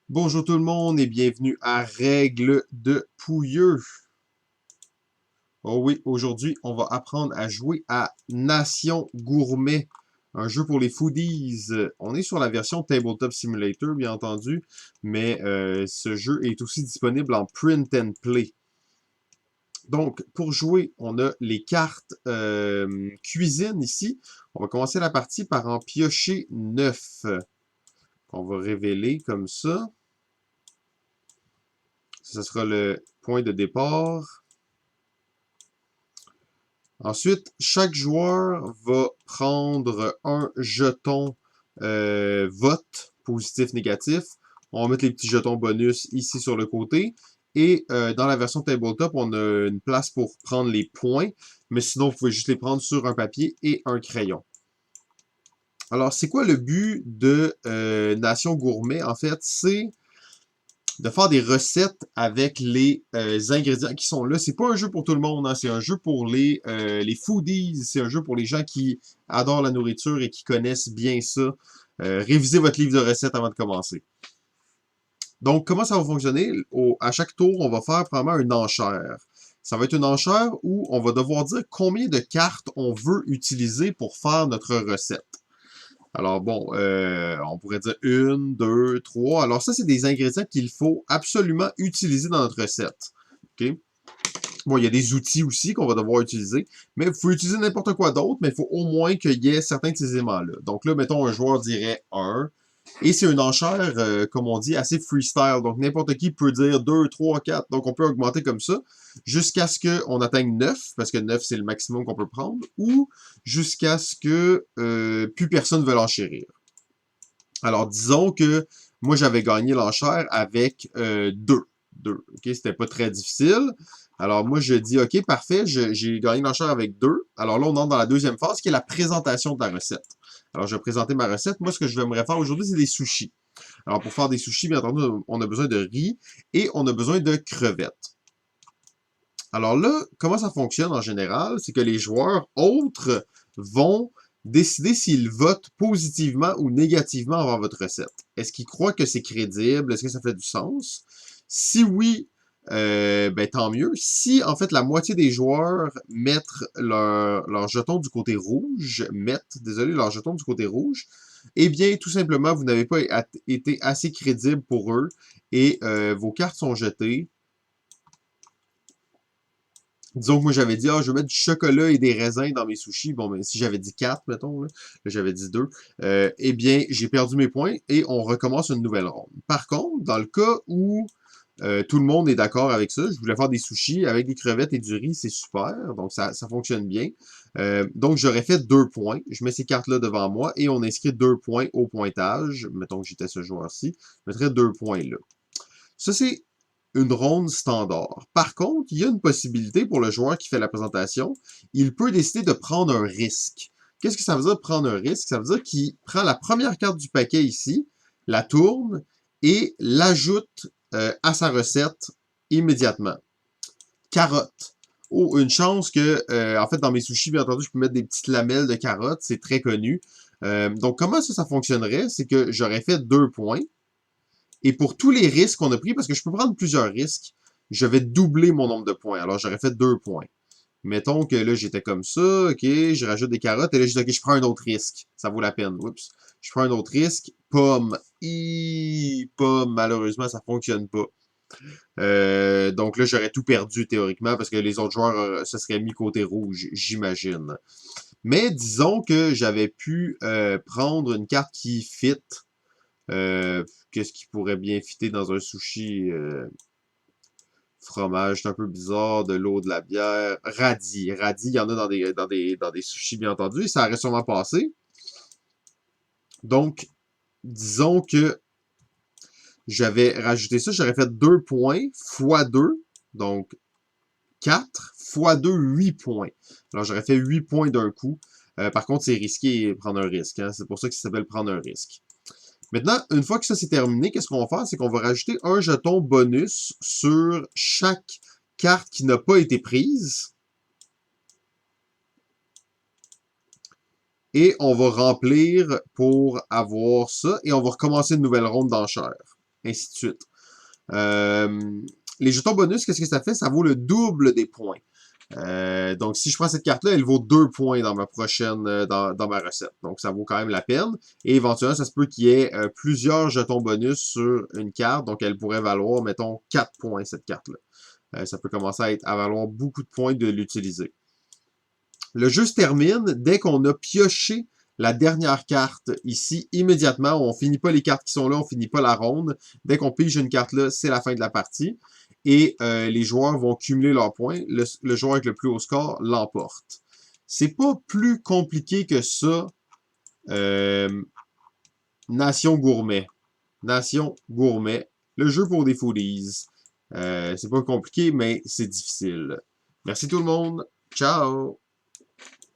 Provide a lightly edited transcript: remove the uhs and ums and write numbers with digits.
Bonjour tout le monde et bienvenue à Règles de Pouilleux. Oh oui, aujourd'hui, on va apprendre à jouer à Nation Gourmet, un jeu pour les foodies. On est sur la version Tabletop Simulator, bien entendu, mais ce jeu est aussi disponible en print and play. Donc, pour jouer, on a les cartes cuisine ici. On va commencer la partie par en piocher 9. On va révéler comme ça. Ce sera le point de départ. Ensuite, chaque joueur va prendre un jeton vote, positif, négatif. On va mettre les petits jetons bonus ici sur le côté. Et dans la version tabletop, on a une place pour prendre les points. Mais sinon, vous pouvez juste les prendre sur un papier et un crayon. Alors, c'est quoi le but de Nation Gourmet? En fait, c'est de faire des recettes avec les ingrédients qui sont là. C'est pas un jeu pour tout le monde, hein. C'est un jeu pour les foodies. C'est un jeu pour les gens qui adorent la nourriture et qui connaissent bien ça. Révisez votre livre de recettes avant de commencer. Donc, comment ça va fonctionner? À chaque tour, on va faire probablement une enchère. Ça va être une enchère où on va devoir dire combien de cartes on veut utiliser pour faire notre recette. Alors bon, on pourrait dire une, deux, trois. Alors ça, c'est des ingrédients qu'il faut absolument utiliser dans notre recette. OK? Bon, il y a des outils aussi qu'on va devoir utiliser, mais vous pouvez utiliser n'importe quoi d'autre, mais il faut au moins qu'il y ait certains de ces éléments-là. Donc là, mettons, un joueur dirait un, et c'est une enchère, comme on dit, assez freestyle. Donc n'importe qui peut dire 2, 3, 4. Donc on peut augmenter comme ça jusqu'à ce qu'on atteigne 9, parce que 9 c'est le maximum qu'on peut prendre, ou jusqu'à ce que plus personne ne veuille l'enchérir. Alors disons que moi j'avais gagné l'enchère avec 2. 2. OK, c'était pas très difficile. Alors moi je dis OK, parfait, j'ai gagné l'enchère avec 2. Alors là on entre dans la deuxième phase qui est la présentation de la recette. Alors je vais présenter ma recette. Moi ce que je vais faire aujourd'hui c'est des sushis. Alors pour faire des sushis, bien entendu, on a besoin de riz et on a besoin de crevettes. Alors là, comment ça fonctionne en général? C'est que les joueurs autres vont décider s'ils votent positivement ou négativement envers votre recette. Est-ce qu'ils croient que c'est crédible? Est-ce que ça fait du sens? Si oui, ben tant mieux. Si en fait la moitié des joueurs mettent leur jeton du côté rouge, désolé, leur jeton du côté rouge, eh bien tout simplement vous n'avez pas été assez crédible pour eux et vos cartes sont jetées. Disons que moi j'avais dit, je vais mettre du chocolat et des raisins dans mes sushis. Bon, mais si j'avais dit 4, mettons, là j'avais dit 2, eh bien, j'ai perdu mes points et on recommence une nouvelle ronde. Par contre, dans le cas où tout le monde est d'accord avec ça, je voulais faire des sushis avec des crevettes et du riz, c'est super, donc ça fonctionne bien. Donc j'aurais fait 2 points. Je mets ces cartes-là devant moi et on inscrit 2 points au pointage. Mettons que j'étais ce joueur-ci, je mettrais 2 points là. Ça, c'est une ronde standard. Par contre, il y a une possibilité pour le joueur qui fait la présentation. Il peut décider de prendre un risque. Qu'est-ce que ça veut dire prendre un risque? Ça veut dire qu'il prend la première carte du paquet ici, la tourne et l'ajoute à sa recette immédiatement. Carotte. Oh, une chance que, en fait, dans mes sushis, bien entendu, je peux mettre des petites lamelles de carottes. C'est très connu. Donc, comment ça fonctionnerait? C'est que j'aurais fait 2 points. Et pour tous les risques qu'on a pris, parce que je peux prendre plusieurs risques, je vais doubler mon nombre de points. Alors, j'aurais fait 2 points. Mettons que là, j'étais comme ça, OK, je rajoute des carottes, et là, je dis, OK, je prends un autre risque. Ça vaut la peine. Oups. Je prends un autre risque. Pomme. Pomme, malheureusement, ça fonctionne pas. Donc là, j'aurais tout perdu théoriquement, parce que les autres joueurs se seraient mis côté rouge, j'imagine. Mais disons que j'avais pu prendre une carte qui fit. Qu'est-ce qui pourrait bien fitter dans un sushi? Fromage, c'est un peu bizarre, de l'eau, de la bière. Radis. Radis, il y en a dans des sushis, bien entendu, et ça aurait sûrement passé. Donc, disons que j'avais rajouté ça, j'aurais fait 2 points fois 2, donc 4 fois 2, 8 points. Alors, j'aurais fait 8 points d'un coup. Par contre, c'est risqué de prendre un risque. Hein? C'est pour ça que ça s'appelle prendre un risque. Maintenant, une fois que ça c'est terminé, qu'est-ce qu'on va faire? C'est qu'on va rajouter un jeton bonus sur chaque carte qui n'a pas été prise. Et on va remplir pour avoir ça. Et on va recommencer une nouvelle ronde d'enchères. ainsi de suite. Les jetons bonus, qu'est-ce que ça fait? Ça vaut le double des points. Donc, si je prends cette carte-là, elle vaut 2 points dans ma prochaine, dans ma recette. Donc, ça vaut quand même la peine. Et éventuellement, ça se peut qu'il y ait plusieurs jetons bonus sur une carte. Donc, elle pourrait valoir, mettons, 4 points, cette carte-là. Ça peut commencer à valoir beaucoup de points de l'utiliser. Le jeu se termine dès qu'on a pioché la dernière carte ici, immédiatement. On finit pas les cartes qui sont là, on finit pas la ronde. Dès qu'on pige une carte là, c'est la fin de la partie. Et les joueurs vont cumuler leurs points. Le joueur avec le plus haut score l'emporte. C'est pas plus compliqué que ça. Nation Gourmet. Nation Gourmet. Le jeu pour des foodies. C'est pas compliqué, mais c'est difficile. Merci tout le monde. Ciao!